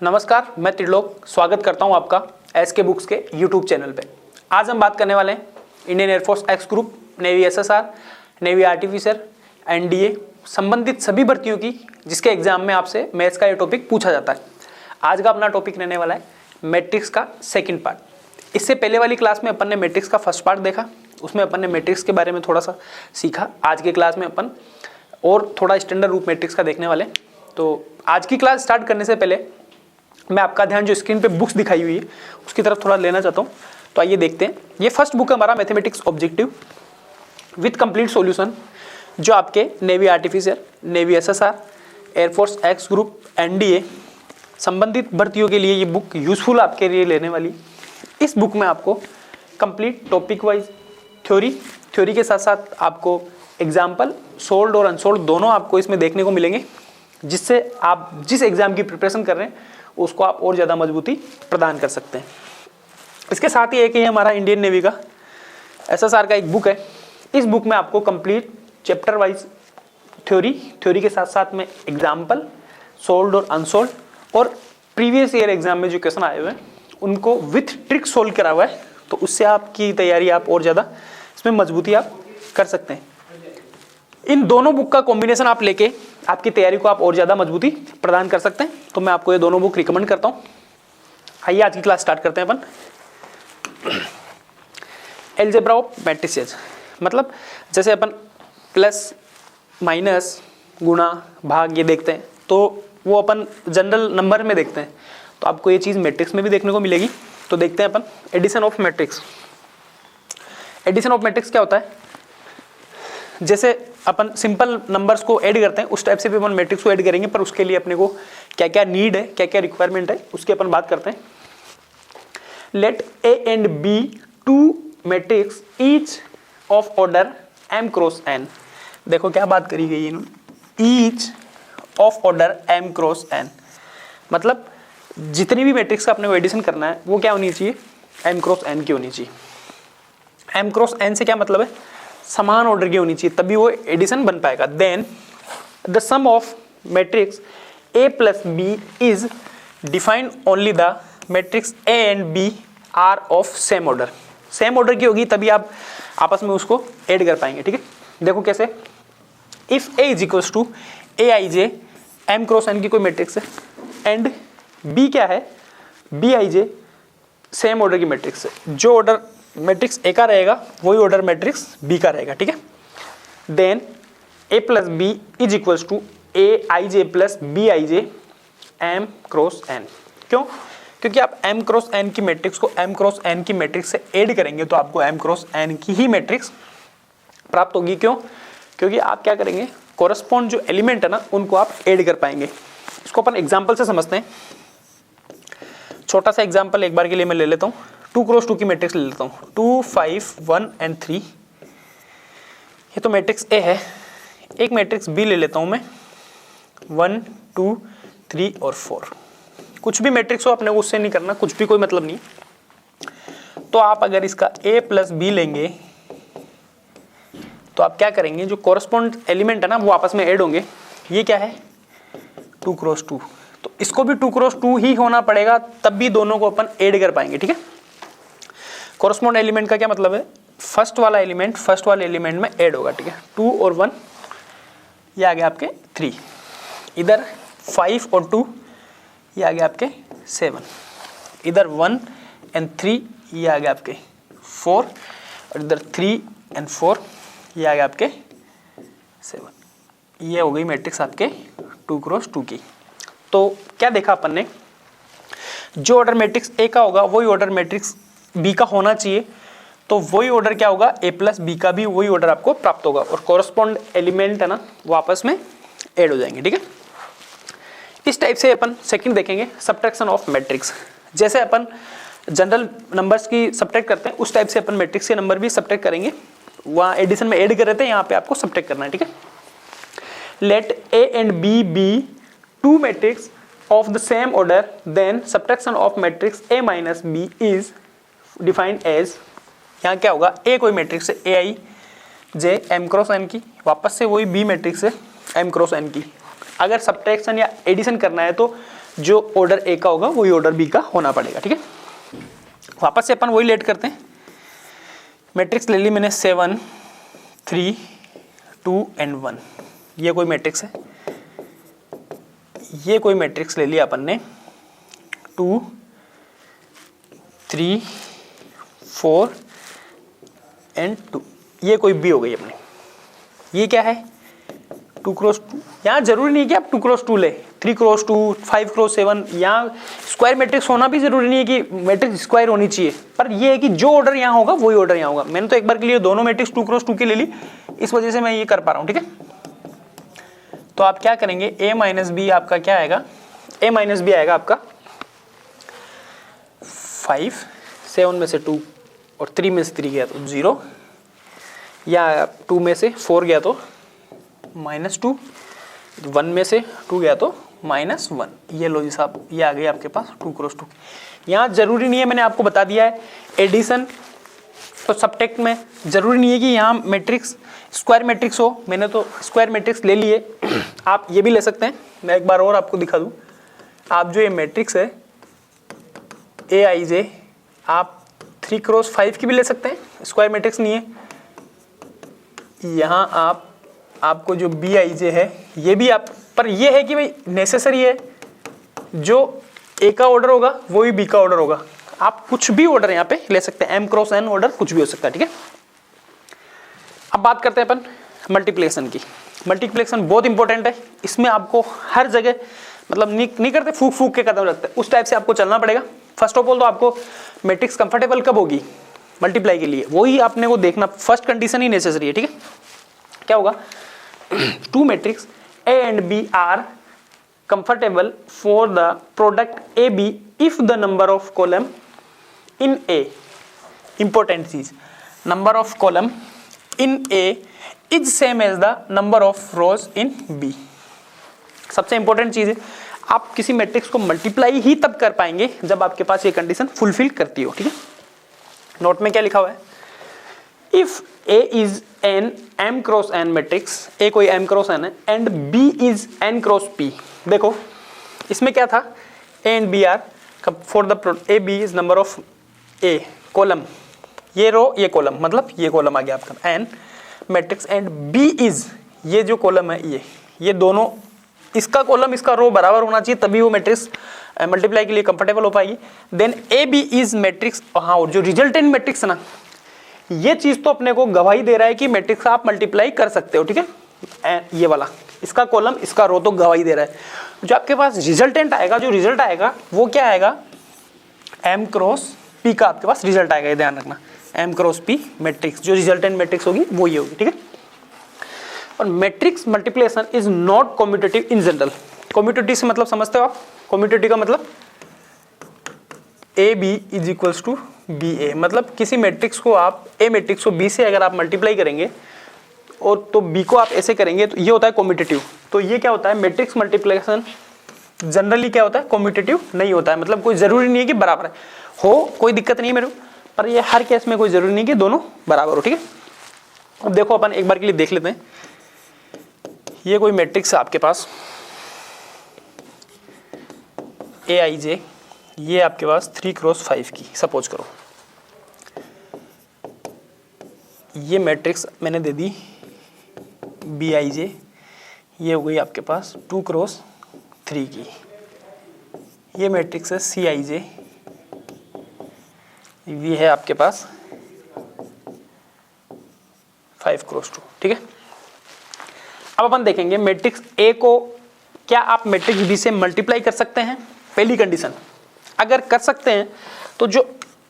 नमस्कार, मैं त्रिलोक स्वागत करता हूं आपका एसके बुक्स के यूट्यूब चैनल पे। आज हम बात करने वाले हैं Indian air force X group, navy SSR, navy artificer, NDA संबंधित सभी भर्तियों की जिसके एग्जाम में आपसे मैथ्स का ये टॉपिक पूछा जाता है। आज का अपना टॉपिक रहने वाला है मैट्रिक्स का सेकेंड पार्ट। इससे पहले वाली क्लास में अपन ने मैट्रिक्स का फर्स्ट पार्ट देखा, उसमें अपन ने मैट्रिक्स के बारे में थोड़ा सा सीखा। आज की क्लास में अपन और थोड़ा स्टैंडर्ड रूप मैट्रिक्स का देखने वाले। तो आज की क्लास स्टार्ट करने से पहले मैं आपका ध्यान जो स्क्रीन पे बुक्स दिखाई हुई है उसकी तरफ थोड़ा लेना चाहता हूँ। तो आइए देखते हैं। ये फर्स्ट बुक है हमारा mathematics objective with complete solution, जो आपके navy artificer, navy SSR, air force X group, NDA संबंधित भर्तियों के लिए ये बुक यूजफुल आपके लिए लेने वाली। इस बुक में आपको कंप्लीट टॉपिक वाइज थ्योरी के साथ साथ आपको एग्जाम्पल सोल्ड और अनसोल्ड दोनों आपको इसमें देखने को मिलेंगे, जिससे आप जिस एग्जाम की प्रिपरेशन कर रहे हैं उसको आप और ज़्यादा मजबूती प्रदान कर सकते हैं। इसके साथ ही एक ये हमारा इंडियन नेवी का एसएसआर का एक बुक है। इस बुक में आपको कंप्लीट चैप्टर वाइज थ्योरी के साथ साथ में एग्जाम्पल सोल्ड और अनसोल्ड और प्रीवियस ईयर एग्जाम में जो क्वेश्चन आए हुए हैं उनको विथ ट्रिक सोल्व करा हुआ है। तो उससे आपकी तैयारी आप और ज़्यादा इसमें मजबूती आप कर सकते हैं। इन दोनों बुक का कॉम्बिनेशन आप लेके आपकी तैयारी को आप और ज़्यादा मजबूती प्रदान कर सकते हैं। तो मैं आपको ये दोनों बुक रिकमेंड करता हूँ। आइए आज की क्लास स्टार्ट करते हैं अपन। एलजेब्रा ऑफ मैट्रिसेस, मतलब जैसे अपन प्लस माइनस गुणा भाग ये देखते हैं तो वो अपन जनरल नंबर में देखते हैं। तो आपको ये चीज़ मैट्रिक्स में भी देखने को मिलेगी। तो देखते हैं अपन addition of matrix. Addition of matrix क्या होता है? जैसे अपन सिंपल नंबर्स को ऐड करते हैं उस टाइप से भी अपन मैट्रिक्स को ऐड करेंगे, पर उसके लिए अपने को क्या क्या नीड है, क्या क्या रिक्वायरमेंट है, उसकी अपन बात करते हैं। Let A and B two matrix each of order m cross n। देखो क्या बात करी गई है इन्होंने, each of order m cross n, मतलब जितनी भी मैट्रिक्स का अपने को एडिशन करना है वो क्या होनी चाहिए, m क्रॉस n की होनी चाहिए। m क्रॉस n से क्या मतलब है, समान ऑर्डर की होनी चाहिए, तभी वो एडिशन बन पाएगा। Then the sum of matrix a plus B is defined only the matrix a and b are of same order. Same order की होगी तभी आप आपस में उसको ऐड कर पाएंगे। ठीक है, देखो कैसे। If a is equals to A I J m cross n की कोई मैट्रिक्स है एंड b क्या है, b आई जे सेम ऑर्डर की मैट्रिक्स है। जो ऑर्डर मैट्रिक्स ए का रहेगा वही ऑर्डर मैट्रिक्स बी का रहेगा। ठीक है, then A plus B is equals to A I J plus B I J M cross N. क्यों? क्योंकि आप एम क्रॉस एन की मैट्रिक्स को एम क्रॉस एन की मैट्रिक्स से ऐड करेंगे तो आपको एम क्रॉस एन की ही मैट्रिक्स प्राप्त होगी। क्यों? क्योंकि आप क्या करेंगे, कोरस्पॉन्ड जो एलिमेंट है ना उनको आप ऐड कर पाएंगे। इसको अपन एग्जाम्पल से समझते हैं। छोटा सा एग्जाम्पल एक बार के लिए मैं ले लेता हूँ। 2 क्रॉस 2 की मैट्रिक्स ले लेता हूँ, 2, 5, 1 एंड 3। ये तो मैट्रिक्स ए है। एक मैट्रिक्स बी ले लेता हूँ मैं, 1, 2, 3 और 4। कुछ भी मैट्रिक्स हो अपने को उससे नहीं करना, कुछ भी कोई मतलब नहीं। तो आप अगर इसका ए प्लस बी लेंगे तो आप क्या करेंगे, जो कोरस्पॉन्ड एलिमेंट है ना वो आपस में ऐड होंगे। ये क्या है, 2 क्रॉस 2, तो इसको भी 2 क्रॉस 2 ही होना पड़ेगा, तब भी दोनों को अपन ऐड कर पाएंगे। ठीक है, कोरस्पॉन्ड एलिमेंट का क्या मतलब है, फर्स्ट वाला एलिमेंट में ऐड होगा। ठीक है, 2 और 1 ये आ गया आपके 3, इधर 5 और 2 ये आ गया आपके 7, इधर 1 एंड 3 ये आ गया आपके 4 और इधर 3 एंड 4 ये आ गया आपके 7। ये हो गई मैट्रिक्स आपके 2 क्रॉस 2 की। तो क्या देखा अपन ने, जो ऑर्डर मैट्रिक्स ए का होगा वही ऑर्डर मैट्रिक्स बी का होना चाहिए। तो वही ऑर्डर क्या होगा, ए प्लस बी का भी वही ऑर्डर आपको प्राप्त होगा और कोरस्पॉन्ड एलिमेंट है ना वो आपस में ऐड हो जाएंगे। ठीक है, इस टाइप से अपन सेकंड देखेंगे, सब्ट्रैक्शन ऑफ मैट्रिक्स। जैसे अपन जनरल नंबर्स की सब्ट्रैक्ट करते हैं उस टाइप से अपन मैट्रिक्स के नंबर भी सब्ट्रैक्ट करेंगे। वहाँ एडिशन में ऐड कर रहे थे, यहाँ पे आपको सब्ट्रैक्ट करना है। ठीक है, let A and B be two matrix of the same order, then subtraction of matrix A minus B is defined as. यहाँ क्या होगा, ए कोई मैट्रिक्स है A I J M cross N की, वापस से वही बी मैट्रिक्स है एम क्रॉस एन की। अगर सब्ट्रैक्शन या एडिशन करना है तो जो ऑर्डर ए का होगा वही ऑर्डर बी का होना पड़ेगा। ठीक है, वापस से अपन वही लेट करते हैं। मैट्रिक्स ले ली मैंने 7 3 2 एंड 1, ये कोई मैट्रिक्स है। ये कोई मैट्रिक्स ले लिया अपन ने 2 3 4 एंड 2, ये कोई बी हो गई अपनी। ये क्या है 2 क्रॉस 2, यहाँ जरूरी नहीं है कि आप 2 क्रॉस 2 ले, 3 क्रॉस 2 5 क्रॉस 7, यहाँ स्क्वायर मैट्रिक्स होना भी जरूरी नहीं है कि मैट्रिक्स स्क्वायर होनी चाहिए, पर ये है कि जो ऑर्डर यहाँ होगा वही ऑर्डर यहाँ होगा। मैंने तो एक बार के लिए दोनों मैट्रिक्स 2 क्रॉस 2 के ले ली, इस वजह से मैं ये कर पा रहा हूँ। ठीक है, तो आप क्या करेंगे, a माइनस बी आपका क्या आएगा, a माइनस बी आएगा आपका 5, 7 में से 2 और 3 में से 3 गया तो 0, या 2 में से 4 गया तो -2, 1 में से 2 गया तो -1। ये लो जी साहब, ये आ गई आपके पास 2 क्रॉस 2। यहाँ जरूरी नहीं है, मैंने आपको बता दिया है एडिशन तो सबटेक्ट में जरूरी नहीं है कि यहाँ मैट्रिक्स स्क्वायर मैट्रिक्स हो, मैंने तो स्क्वायर मैट्रिक्स ले लिए। आप ये भी ले सकते हैं, मैं एक बार और आपको दिखा दूँ। आप जो ये मैट्रिक्स है AIJ, आप 3 क्रॉस 5 की भी ले सकते हैं, स्क्वायर मैट्रिक्स नहीं है। यहाँ आपको जो BIJ है ये भी आप, पर ये है कि भाई नेसेसरी है, जो A का ऑर्डर होगा वही B का ऑर्डर होगा। आप कुछ भी ऑर्डर यहाँ पे ले सकते हैं, M क्रॉस N ऑर्डर कुछ भी हो सकता है। ठीक है, अब बात करते हैं अपन मल्टीप्लिकेशन की। मल्टीप्लिकेशन बहुत इंपॉर्टेंट है, इसमें आपको हर जगह मतलब नहीं करते फूक फूक के कदम रखते हैं, उस टाइप से आपको चलना पड़ेगा। फर्स्ट ऑफ ऑल तो आपको मैट्रिक्स कंफर्टेबल कब होगी मल्टीप्लाई के लिए, वही आपने को देखना, फर्स्ट कंडीशन ही नेसेसरी है। ठीक है, क्या होगा, 2 matrix A and B are comfortable for the product AB if the number of column in A, important चीज, number of column in A is same as the number of rows in B। सबसे important चीज है, आप किसी matrix को multiply ही तब कर पाएंगे जब आपके पास ये कंडीशन फुलफिल करती हो। ठीक है, नोट में क्या लिखा हुआ है, if A is an M cross N matrix, A कोई M क्रॉस N है, and B is N cross P। देखो इसमें क्या था, A and B are for the A B is number of A column, ये रो ये column, मतलब ये कॉलम आ गया आपका N matrix, and B is ये जो कॉलम है ये दोनों, इसका कॉलम इसका रो बराबर होना चाहिए, तभी वो मैट्रिक्स मल्टीप्लाई के लिए कंफर्टेबल हो पाएगी। Then A B is matrix, हाँ, और जो रिजल्टेंट मैट्रिक्स है ना, ये चीज तो अपने को गवाही दे रहा है कि मैट्रिक्स आप मल्टीप्लाई कर सकते हो। ठीक है, ये वाला इसका कॉलम इसका रो तो गवाही दे रहा है। जो आपके पास रिजल्टेंट आएगा, जो रिजल्ट आएगा वो क्या आएगा, M क्रॉस P का आपके पास रिजल्ट आएगा, ये ध्यान रखना, M क्रॉस P मैट्रिक्स, जो रिजल्टेंट मैट्रिक्स होगी वो ये होगी। ठीक है, और matrix multiplication is not commutative in general. Commutative से मतलब समझते हो आप, कम्यूटेटिव का मतलब AB is equals to BA, मतलब किसी मैट्रिक्स को आप A मैट्रिक्स को B से अगर आप मल्टीप्लाई करेंगे और तो B को आप ऐसे करेंगे तो ये होता है कम्यूटेटिव। तो ये क्या होता है, मैट्रिक्स मल्टीप्लिकेशन जनरली क्या होता है, कम्यूटेटिव नहीं होता है, मतलब कोई जरूरी नहीं है कि बराबर है हो, कोई दिक्कत नहीं है मेरे को, पर ये हर केस में कोई जरूरी नहीं कि दोनों बराबर हो। ठीक है, अब देखो अपन एक बार के लिए देख लेते हैं, ये कोई मैट्रिक्स है आपके पास AIJ, ये आपके पास 3 क्रॉस 5 की सपोज करो, ये मैट्रिक्स मैंने दे दी BIJ, ये हो गई आपके पास 2 क्रॉस 3 की, ये मैट्रिक्स है CIJ, ये है आपके पास 5 क्रॉस 2। ठीक है, अब अपन देखेंगे मैट्रिक्स A को क्या आप मैट्रिक्स B से मल्टीप्लाई कर सकते हैं। पहली कंडीशन, अगर कर सकते हैं तो जो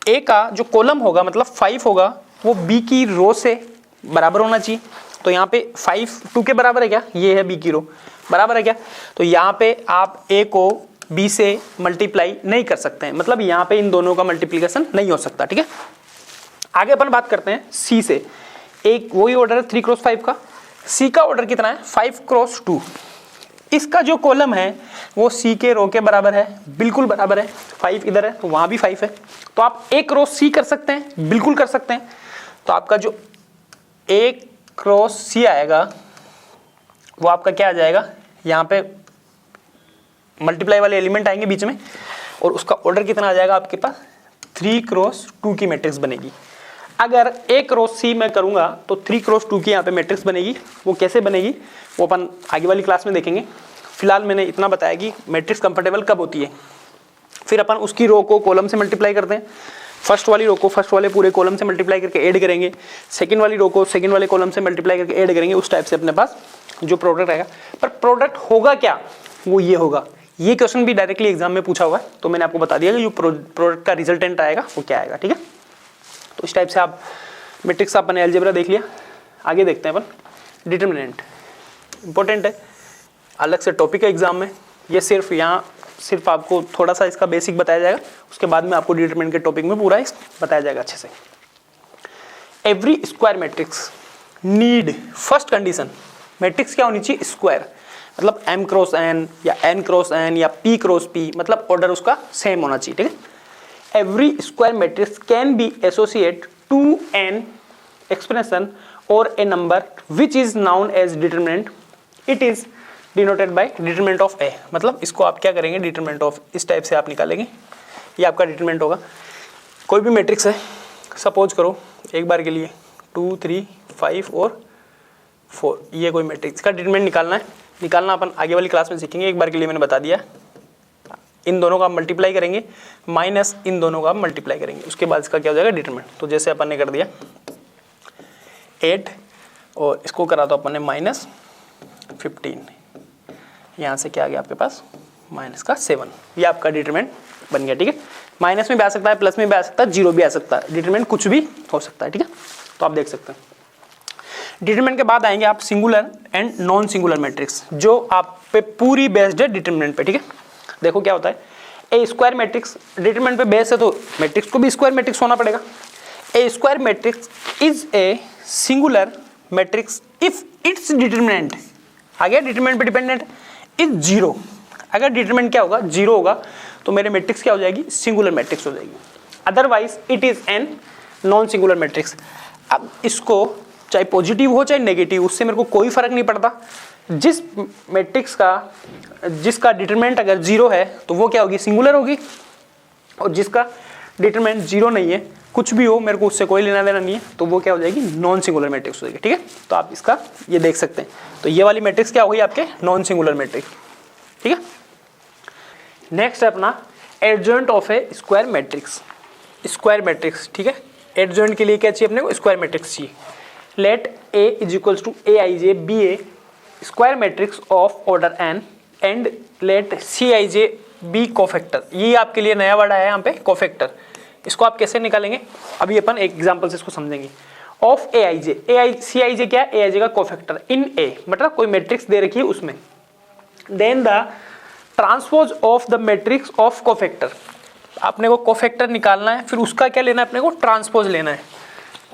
A का जो कॉलम होगा मतलब 5 होगा वो B की रो से बराबर होना चाहिए। तो यहाँ पे 5 2 के बराबर है क्या, ये है B की रो, बराबर है क्या, तो यहाँ पे आप A को B से मल्टीप्लाई नहीं कर सकते हैं, मतलब यहाँ पे इन दोनों का मल्टीप्लिकेशन नहीं हो सकता। ठीक है, आगे अपन बात करते हैं C से, एक वही ऑर्डर है 3 क्रॉस 5 का, C का ऑर्डर कितना है 5 क्रॉस 2, इसका जो कॉलम है वो C के रो के बराबर है, बिल्कुल बराबर है, 5 इधर है तो वहाँ भी 5 है, तो आप A क्रॉस C कर सकते हैं, बिल्कुल कर सकते हैं। तो आपका जो A क्रॉस C आएगा वो आपका क्या आ जाएगा, यहाँ पे मल्टीप्लाई वाले एलिमेंट आएंगे बीच में और उसका ऑर्डर कितना आ जाएगा आपके पास 3x2 की मैट्रिक्स बनेगी। अगर A×C मैं करूंगा तो 3x2 की यहाँ पे मैट्रिक्स बनेगी। वो कैसे बनेगी वो अपन आगे वाली क्लास में देखेंगे। फिलहाल मैंने इतना बताया कि मैट्रिक्स कंफर्टेबल कब होती है। फिर अपन उसकी रो को कॉलम से मल्टीप्लाई करते हैं, फर्स्ट वाली रो को फर्स्ट वाले पूरे कॉलम से मल्टीप्लाई करके ऐड करेंगे, सेकंड वाली रो को सेकंड वाले कॉलम से मल्टीप्लाई करके ऐड करेंगे। उस टाइप से अपने पास जो प्रोडक्ट आएगा, पर प्रोडक्ट होगा क्या, वो ये होगा। ये क्वेश्चन भी डायरेक्टली एग्जाम में पूछा हुआ है, तो मैंने आपको बता दिया कि जो प्रोडक्ट का रिजल्टेंट आएगा वो क्या आएगा, ठीक है। तो इस टाइप से आप मैट्रिक्स आपने अलजेब्रा देख लिया। आगे देखते हैं अपन डिटरमिनेंट। इंपॉर्टेंट है, अलग से टॉपिक है एग्जाम में। ये सिर्फ आपको थोड़ा सा इसका बेसिक बताया जाएगा, उसके बाद में आपको डिटरमिनेंट के टॉपिक में पूरा बताया जाएगा अच्छे से। Every square matrix need, first condition matrix क्या होनी चाहिए, स्क्वायर, मतलब m×n या n×n या p×p, मतलब ऑर्डर उसका सेम होना चाहिए, ठीक है। Every square matrix can be associate to an expression और a number which is known as determinant. It is denoted by determinant of A. मतलब इसको आप क्या करेंगे, डिटरमिनेंट ऑफ इस टाइप से आप निकालेंगे। ये आपका डिटरमिनेंट होगा। कोई भी मैट्रिक्स है, सपोज करो एक बार के लिए 2, 3, 5 और 4, ये कोई मैट्रिक्स का डिटरमिनेंट निकालना अपन आगे वाली क्लास में सीखेंगे। एक बार के लिए मैंने बता दिया, इन दोनों का मल्टीप्लाई करेंगे माइनस इन दोनों का मल्टीप्लाई करेंगे, उसके बाद इसका क्या हो जाएगा डिटरमिनेंट। तो जैसे अपन ने कर दिया 8 और इसको करा तो अपन ने -15, यहाँ से क्या आ गया आपके पास -7। ये आपका डिटरमिनेंट बन गया, ठीक है। माइनस में भी आ सकता है, प्लस में भी आ सकता है, जीरो भी आ सकता है, डिटरमिनेंट कुछ भी हो सकता है, ठीक है। तो आप देख सकते हैं। डिटरमिनेंट के बाद आएंगे आप singular and non singular matrix, जो आप पे पूरी बेस्ड है डिटरमिनेंट पे, ठीक है। देखो क्या होता है, ए स्क्वायर मैट्रिक्स डिटरमिनेंट पे बेस है तो मैट्रिक्स को भी स्क्वायर मैट्रिक्स होना पड़ेगा। A square matrix is a singular matrix if its determinant, आ गया डिटरमिनेंट पे डिपेंडेंट, इज जीरो। अगर डिटरमिनेंट क्या होगा, जीरो होगा, तो मेरे मैट्रिक्स क्या हो जाएगी, सिंगुलर मैट्रिक्स हो जाएगी। Otherwise it is an non singular matrix. अब इसको चाहे पॉजिटिव हो चाहे नेगेटिव, उससे मेरे को कोई फर्क नहीं पड़ता। जिस मैट्रिक्स का जिसका डिटरमिनेंट अगर जीरो है तो वो क्या होगी, सिंगुलर होगी, और जिसका डिटरमिनेंट जीरो नहीं है, कुछ भी हो, मेरे को उससे कोई लेना देना नहीं है, तो वो क्या हो जाएगी, नॉन सिंगुलर मैट्रिक्स हो जाएगी, ठीक है। तो आप इसका ये देख सकते हैं। तो ये वाली मैट्रिक्स क्या होगी आपके, नॉन सिंगुलर मैट्रिक्स, ठीक है। नेक्स्ट है अपना adjoint of A square matrix. Square matrix, ठीक है। एडजॉइंट के लिए क्या चाहिए अपने को, स्क्वायर मैट्रिक्स चाहिए। Let A is equals to Aij be A square matrix of order n and let Cij be cofactor. ये आपके लिए नया वर्ड आया है यहाँ पे, कोफैक्टर। इसको आप कैसे निकालेंगे, अभी अपन एक एग्जांपल से इसको समझेंगे। ऑफ Aij, Cij क्या है, Aij का कोफैक्टर इन A, मतलब कोई मैट्रिक्स दे रखी है उसमें। Then the transpose of the matrix of cofactor, अपने को कोफैक्टर निकालना है, फिर उसका क्या लेना है, अपने को ट्रांसपोज लेना है।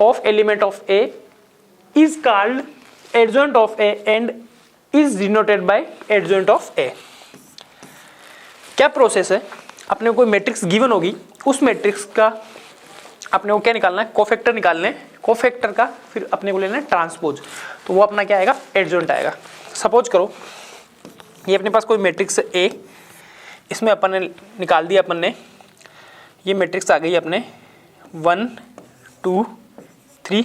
Of element of A is called adjoint of A and is denoted by adjoint of A। क्या प्रोसेस है, अपने को कोई मैट्रिक्स गिवन होगी, उस मैट्रिक्स का अपने को क्या निकालना है, कोफैक्टर निकालना है। कोफैक्टर का फिर अपने को लेना है ट्रांसपोज, तो वो अपना क्या आएगा, एडजॉइंट आएगा। सपोज करो ये अपने पास कोई मैट्रिक्स A, इसमें अपन ने निकाल दिया, अपन ने ये मैट्रिक्स आ गई अपने 1, 2, 3,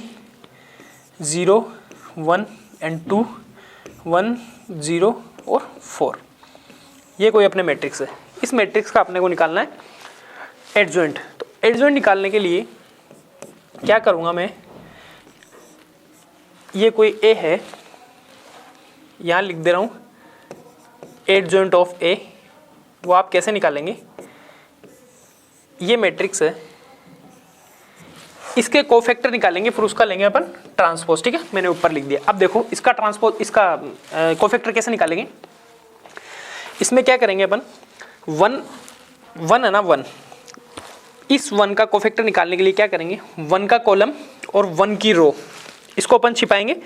0, 1 एंड 2, 1, 0 और 4। ये कोई अपने मैट्रिक्स है। इस मैट्रिक्स का अपने को निकालना है एडजॉइंट। तो एडजॉइंट निकालने के लिए क्या करूँगा मैं, ये कोई A है, यहाँ लिख दे रहा हूँ एडजॉइंट ऑफ A। वो आप कैसे निकालेंगे, ये मैट्रिक्स है, इसके कोफैक्टर निकालेंगे, फिर उसका लेंगे अपन ट्रांसपोज, ठीक है। मैंने ऊपर लिख दिया। अब देखो इसका ट्रांसपोज, इसका कोफैक्टर कैसे निकालेंगे। इसमें क्या करेंगे अपन, 1 है ना, 1, इस 1 का कोफैक्टर निकालने के लिए क्या करेंगे, 1 का कॉलम और 1 की रो, इसको अपन छिपाएंगे।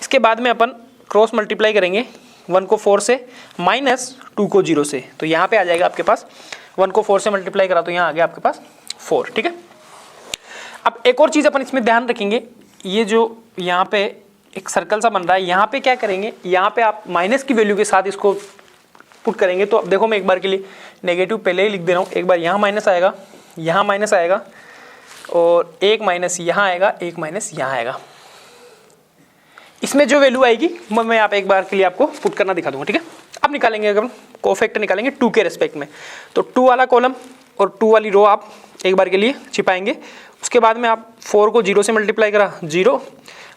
इसके बाद में अपन क्रॉस मल्टीप्लाई करेंगे, 1 को 4 से माइनस 2 को 0 से, तो यहाँ पे आ जाएगा आपके पास 1 को 4 से मल्टीप्लाई करा तो यहाँ आ गया आपके पास 4, ठीक है। अब एक और चीज़ अपन इसमें ध्यान रखेंगे, ये जो यहाँ पे एक सर्कल सा बन रहा है, यहाँ पे क्या करेंगे, यहाँ पे आप माइनस की वैल्यू के साथ इसको पुट करेंगे तो अब देखो मैं एक बार के लिए नेगेटिव पहले ही लिख दे रहा हूँ, एक बार यहाँ माइनस आएगा, यहाँ माइनस आएगा और एक माइनस यहाँ आएगा, एक माइनस यहाँ आएगा। इसमें जो वैल्यू आएगी वो मैं यहाँ पे एक बार के लिए आपको पुट करना दिखा दूंगा, ठीक है। अब निकालेंगे, अगर कोफैक्टर निकालेंगे 2 के रेस्पेक्ट में, तो 2 वाला कॉलम और 2 वाली रो आप एक बार के लिए छिपाएंगे। उसके बाद में आप 4 को 0 से मल्टीप्लाई करा 0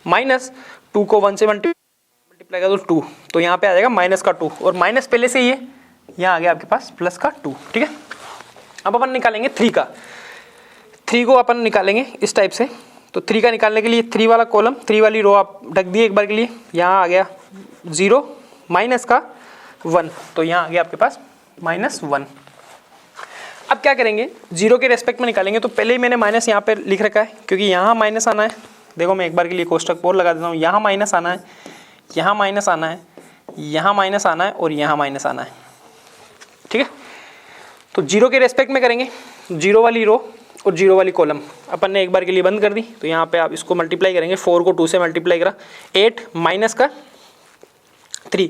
माइनस 2 को 1 से मल्टीप्लाई करा तो 2, तो यहाँ पे आ जाएगा माइनस का 2 और माइनस पहले से ही है, यहाँ आ गया आपके पास प्लस का 2, ठीक है। अब अपन निकालेंगे 3 का, 3 को अपन निकालेंगे इस टाइप से। तो 3 का निकालने के लिए 3 वाला कॉलम 3 वाली रो आप ढक दिए एक बार के लिए, यहाँ आ गया 0 माइनस का 1, तो यहाँ आ गया आपके पास -1। अब क्या करेंगे, 0 के रेस्पेक्ट में निकालेंगे तो पहले ही मैंने माइनस यहाँ पे लिख रखा है क्योंकि यहाँ माइनस आना है। देखो मैं एक बार के लिए कोष्टक और लगा देता हूँ, यहाँ माइनस आना है, यहाँ माइनस आना है, यहाँ माइनस आना है और यहाँ माइनस आना है, ठीक है। तो 0 के रेस्पेक्ट में करेंगे, 0 वाली रो और 0 वाली कॉलम अपन ने एक बार के लिए बंद कर दी। तो यहाँ पे आप इसको मल्टीप्लाई करेंगे, 4 को 2 से मल्टीप्लाई करा 8 माइनस का 3,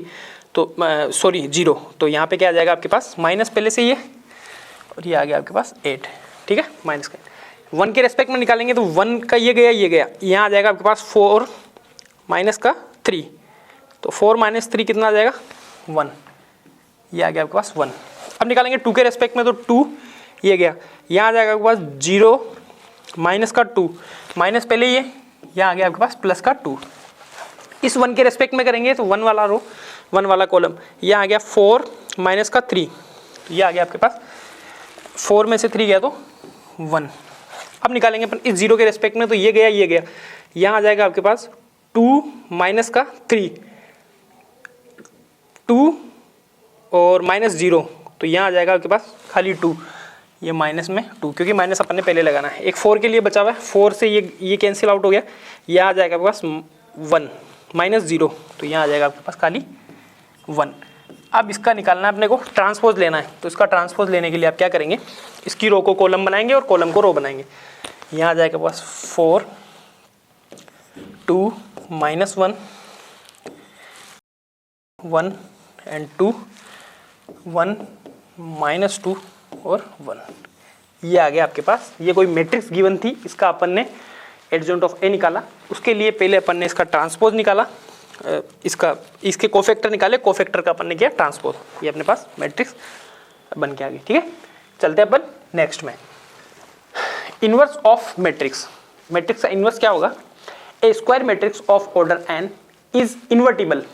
तो सॉरी 0, तो यहाँ पे क्या आ जाएगा आपके पास माइनस पहले से ही है और ये आ गया आपके पास 8, ठीक है, माइनस का। 1 के रेस्पेक्ट में निकालेंगे तो 1 का ये गया, यहाँ आ जाएगा आपके पास 4 माइनस का 3, तो 4 माइनस 3 कितना आ जाएगा 1, ये आ गया आपके पास 1। अब निकालेंगे 2 के रेस्पेक्ट में तो 2 ये गया, यहाँ आ जाएगा आपके पास 0 माइनस का 2, माइनस पहले ही है, यहाँ आ गया आपके पास प्लस का 2। इस 1 के रेस्पेक्ट में करेंगे तो 1 वाला रो 1 वाला कॉलम, यहाँ आ गया 4 माइनस का 3, तो ये आ गया आपके पास 4 में से 3 गया तो 1। अब निकालेंगे अपन इस 0 के रेस्पेक्ट में तो ये गया, यहाँ आ जाएगा आपके पास 2 माइनस का 3, 2 और -0, तो यहाँ आ जाएगा आपके पास खाली 2, ये माइनस में 2 क्योंकि माइनस अपन ने पहले लगाना है। एक 4 के लिए बचा हुआ है, 4 से ये कैंसिल आउट हो गया, यहाँ आ जाएगा आपके पास 1 -0, तो यहाँ आ जाएगा आपके पास खाली 1। अब इसका निकालना है अपने को, ट्रांसपोज लेना है, तो इसका ट्रांसपोज लेने के लिए आप क्या करेंगे, इसकी रो को कॉलम बनाएंगे और कॉलम को रो बनाएंगे। यहाँ आ जाएगा पास 4 2 -1 1 एंड 2 1 -2 और 1, ये आ गया आपके पास। ये कोई मैट्रिक्स गिवन थी, इसका अपन ने एडजॉइंट ऑफ ए निकाला। उसके लिए पहले अपन ने इसका ट्रांसपोज निकाला, इसके कोफैक्टर निकाले, कोफैक्टर का अपन ने किया ट्रांसपोज, ये अपने पास मैट्रिक्स बन के आ गई, ठीक है। चलते हैं अपन नेक्स्ट में, इनवर्स ऑफ मैट्रिक्स। मैट्रिक्स का इनवर्स क्या होगा, a square matrix of order n is invertible.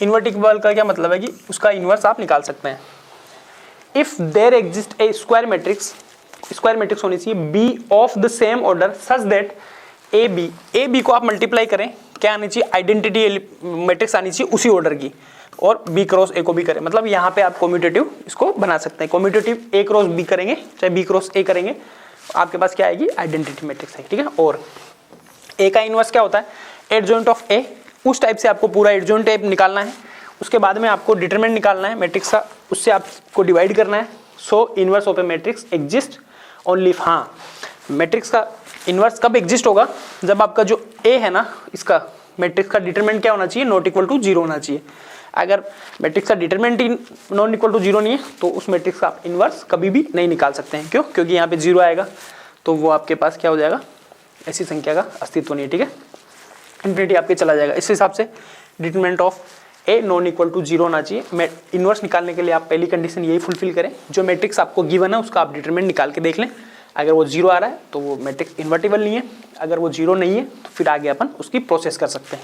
Invertible का क्या मतलब है कि उसका इनवर्स आप निकाल सकते हैं। If there exist A square matrix होनी चाहिए B of the same order such that A B को आप मल्टीप्लाई करें, क्या आनी चाहिए, आइडेंटिटी मैट्रिक्स आनी चाहिए उसी ऑर्डर की, और बी क्रॉस ए को भी करें, मतलब यहाँ पे आप कम्यूटेटिव इसको बना सकते हैं। कम्यूटेटिव ए क्रॉस बी करेंगे चाहे बी क्रॉस ए करेंगे, आपके पास क्या आएगी, आइडेंटिटी मैट्रिक्स है, ठीक है। और ए का इनवर्स क्या होता है, एडजॉइंट ऑफ ए, उस टाइप से आपको पूरा एडजॉइंट ए निकालना है। उसके बाद में आपको डिटरमिनेंट निकालना है मैट्रिक्स का, उससे आपको डिवाइड करना है। सो inverse of a matrix exist only if, हाँ मैट्रिक्स का इनवर्स कब एग्जिस्ट होगा, जब आपका जो ए है ना, इसका मैट्रिक्स का डिटरमिनेंट क्या होना चाहिए, नॉट इक्वल टू 0 होना चाहिए। अगर मैट्रिक्स का डिटरमिनेंट ही नॉट इक्वल टू 0 नहीं है तो उस मैट्रिक्स का आप इनवर्स कभी भी नहीं निकाल सकते हैं। क्यों, क्योंकि यहाँ पे 0 आएगा तो वो आपके पास क्या हो जाएगा, ऐसी संख्या का अस्तित्व नहीं है, ठीक है, इन्फिनिटी आपके चला जाएगा। इस हिसाब से determinant of A non equal to 0 होना चाहिए। इनवर्स निकालने के लिए आप पहली कंडीशन यही फुलफिल करें, जो मैट्रिक्स आपको गिवन है उसका आप डिटरमिनेंट निकाल के देख लें। अगर वो 0 आ रहा है तो वो मैट्रिक्स इन्वर्टिबल नहीं है, अगर वो 0 नहीं है तो फिर आगे अपन उसकी प्रोसेस कर सकते हैं।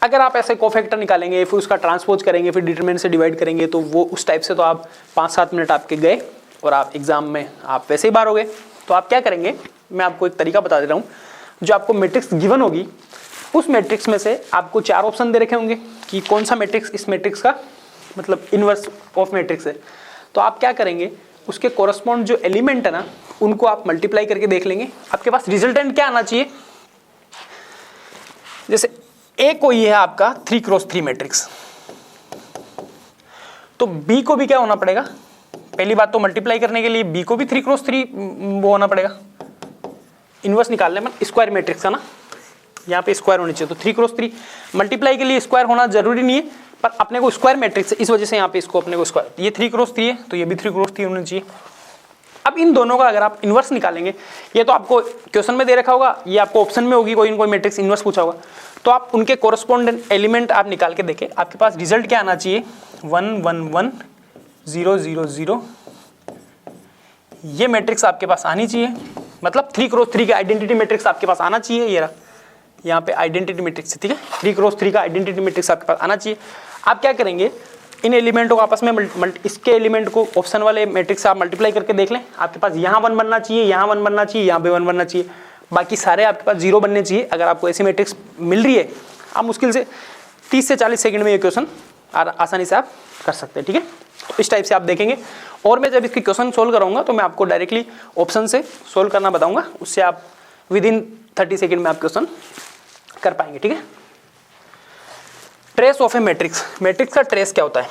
अगर आप ऐसे कोफैक्टर निकालेंगे, फिर उसका ट्रांसपोज करेंगे, फिर डिटरमिनेंट से डिवाइड करेंगे, तो वो उस टाइप से तो आप 5-7 मिनट आपके गए और आप एग्जाम में आप वैसे ही बाहर हो गए। तो आप क्या करेंगे, मैं आपको एक तरीका बता दे रहा हूँ। जो आपको मैट्रिक्स गिवन होगी, उस मैट्रिक्स में से आपको 4 ऑप्शन दे रखे होंगे कि कौन सा मैट्रिक्स इस मैट्रिक्स का मतलब इनवर्स ऑफ मैट्रिक्स है। तो आप क्या करेंगे, उसके कोरस्पॉन्ड जो एलिमेंट है ना, उनको आप मल्टीप्लाई करके देख लेंगे, आपके पास रिजल्टेंट क्या आना चाहिए। जैसे ए कोई है आपका 3x3 मैट्रिक्स, तो बी को भी क्या होना पड़ेगा, पहली बात तो मल्टीप्लाई करने के लिए बी को भी 3x3 वो होना पड़ेगा। इनवर्स निकालने में स्क्वायर मैट्रिक्स का ना, यहाँ पे स्क्वायर होनी चाहिए, तो 3x3 मल्टीप्लाई के लिए स्क्वायर होना जरूरी नहीं है, पर अपने को स्क्वायर मैट्रिक्स है, इस वजह से यहाँ पे इसको अपने को स्क्वायर, ये 3x3 है तो ये भी 3x3 होना चाहिए। अब इन दोनों का अगर आप इन्वर्स निकालेंगे, ये तो आपको क्वेश्चन में दे रखा होगा, ये आपको ऑप्शन में होगी, कोई मैट्रिक्स इन्वर्स पूछा होगा, तो आप उनके कोरस्पोंडेंट एलिमेंट आप निकाल के देखें, आपके पास रिजल्ट क्या आना चाहिए, 1 1 1 0 0 0, ये मैट्रिक्स आपके पास आनी चाहिए। मतलब 3x3 का आइडेंटिटी मैट्रिक्स आपके पास आना चाहिए, ये रहा यहाँ पे आइडेंटिटी मैट्रिक्स, ठीक है, 3x3 का आइडेंटिटी मैट्रिक्स आपके पास आना चाहिए। आप क्या करेंगे, इन एलिमेंटों को आपस में इसके एलिमेंट को ऑप्शन वाले मैट्रिक्स से आप मल्टीप्लाई करके देख लें, आपके पास यहाँ 1 बनना चाहिए, यहाँ 1 बनना चाहिए, यहाँ पे 1 बनना चाहिए, बाकी सारे आपके पास 0 बनने चाहिए। अगर आपको ऐसी मैट्रिक्स मिल रही है, आप मुश्किल से 30 से 40 सेकंड में ये क्वेश्चन आसानी से आप कर सकते हैं, ठीक है। तो इस टाइप से आप देखेंगे, और मैं जब इसकी क्वेश्चन सोल्व कराऊंगा तो मैं आपको डायरेक्टली ऑप्शन से सोल्व करना बताऊंगा, उससे आप विदिन 30 सेकंड में आप क्वेश्चन कर पाएंगे, ठीक है। Trace of a matrix, matrix का ट्रेस क्या होता है,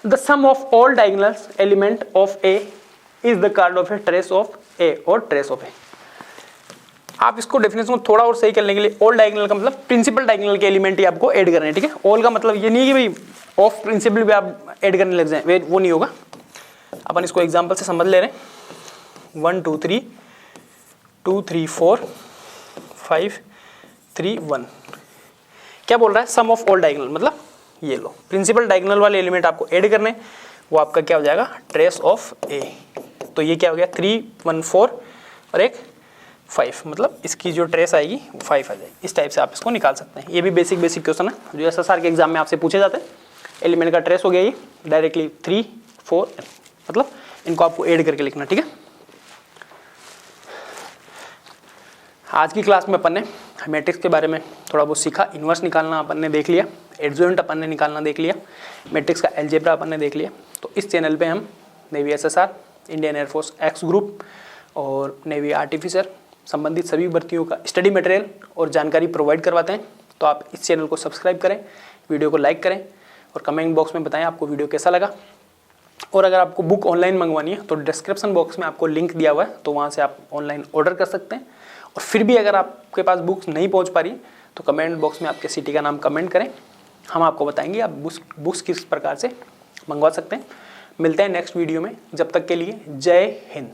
the sum of all diagonal element of A is the card of A trace of A और ट्रेस ऑफ ए। आप इसको डेफिनेशन को थोड़ा और सही करने के लिए, ऑल डायगोनल का मतलब प्रिंसिपल डायगोनल के एलिमेंट ही आपको ऐड करने हैं, ठीक है। ऑल का मतलब ये नहीं कि भाई ऑफ प्रिंसिपल भी आप ऐड करने लग जाए, वो नहीं होगा। अपन इसको एग्जांपल से समझ ले रहे हैं, 1 2 3 2 3 4 5 3 1, क्या बोल रहा है, सम ऑफ ऑल डायगोनल, मतलब ये लो प्रिंसिपल डायगोनल वाले एलिमेंट आपको ऐड करने, वो आपका क्या हो जाएगा, ट्रेस ऑफ ए। तो ये क्या हो गया, 3 1 4 और एक 5, मतलब इसकी जो ट्रेस आएगी वो 5 आ जाएगी। इस टाइप से आप इसको निकाल सकते हैं। ये भी बेसिक क्वेश्चन है जो एसएसआर के एग्जाम में आपसे पूछे जाते हैं। एलिमेंट का ट्रेस हो गया ये डायरेक्टली 3 4, मतलब इनको आपको ऐड करके लिखना, ठीक है। आज की क्लास में अपन ने मैट्रिक्स के बारे में थोड़ा बहुत सीखा, इन्वर्स निकालना अपन ने देख लिया, एडजॉइंट अपन ने निकालना देख लिया, मैट्रिक्स का अलजेब्रा अपन ने देख लिया। तो इस चैनल पे हम navy SSR, Indian air force X group और नेवी आर्टिफिसर संबंधित सभी भर्तियों का स्टडी मटेरियल और जानकारी प्रोवाइड करवाते हैं। तो आप इस चैनल को सब्सक्राइब करें, वीडियो को लाइक करें और कमेंट बॉक्स में बताएं आपको वीडियो कैसा लगा। और अगर आपको बुक ऑनलाइन मंगवानी है तो डिस्क्रिप्शन बॉक्स में आपको लिंक दिया हुआ है, तो वहाँ से आप ऑनलाइन ऑर्डर कर सकते हैं। और फिर भी अगर आपके पास बुक्स नहीं पहुँच पा रही तो कमेंट बॉक्स में आपके सिटी का नाम कमेंट करें, हम आपको बताएंगे आप बुक्स किस प्रकार से मंगवा सकते हैं। मिलते हैं नेक्स्ट वीडियो में, जब तक के लिए जय हिंद।